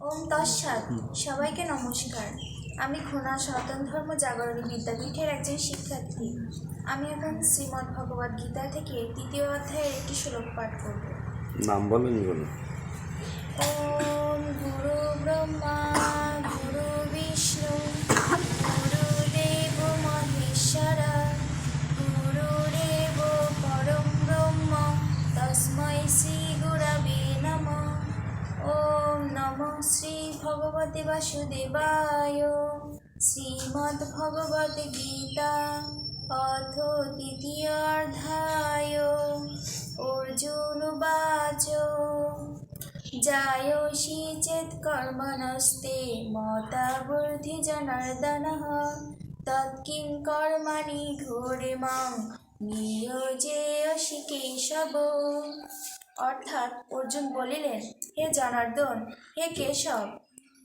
ওম তৎসাৎ। সবাইকে নমস্কার। আমি খুনা সনাতন ধর্ম জাগরণী বিদ্যাপীঠের একজন শিক্ষার্থী। আমি এখন শ্রীমদ্ ভগবদ্ গীতা থেকে ৩য় অধ্যায়ের একটি শ্লোক পাঠ করব। নাম বলেন বলুন। ওম গুরু ব্রহ্মা গুরু বিষ্ণু গুরুদেব মহেশ্বরা গুরুরেব পরম ব্রহ্ম তস্मै শ্রী গুরবে নমঃ। ওম নমঃ শ্রী ভগবতে বাসুদেবায়। শ্রীমদ্ ভগবদ্ গীতা অথ তৃতীয়াধ্যায়। অর্জুন উবাচ जायोषि चेत् कर्मणस्ते मता बुद्धि जनार्दनः तत्किं कर्मणि घोरे मां नियोजयसि केशव। অর্থাৎ অর্জুন বলিলেন, হে জনার্দন, হে কেশব,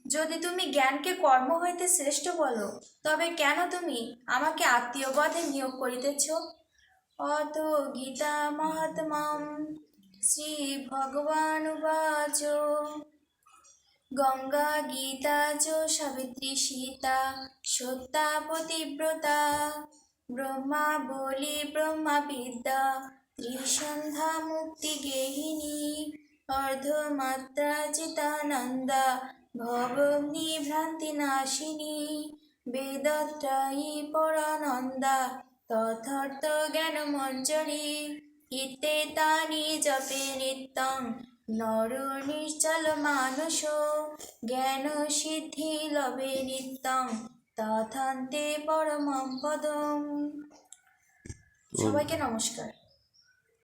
যদি তুমি জ্ঞানকে কর্ম হইতে শ্রেষ্ঠ বলো, তবে কেন তুমি আমাকে আত্মীয়বধে নিয়োগ করিতেছ? অত গীতা মহাত্ম্যম শ্রী ভগবান উবাচ গঙ্গা গীতা চ সাবিত্রী সীতা সত্যা পতিব্রতা ব্রহ্মা বলি ব্রহ্মা বিদ্যা ত্রিসন্ধ্যা মুক্তি গেহিনী অর্ধমাত্রা চিতানন্দা ভবগ্নি ভ্রান্তি নাশিনী বেদত্রয়ী পরানন্দা তথার্থ জ্ঞান মঞ্জরি ইত্যেতানি জপে নিত্যং নরো নিশ্চল মানস জ্ঞান সিদ্ধি লভে নিত্যং তথান্তে পরমং পদম। সবাইকে নমস্কার।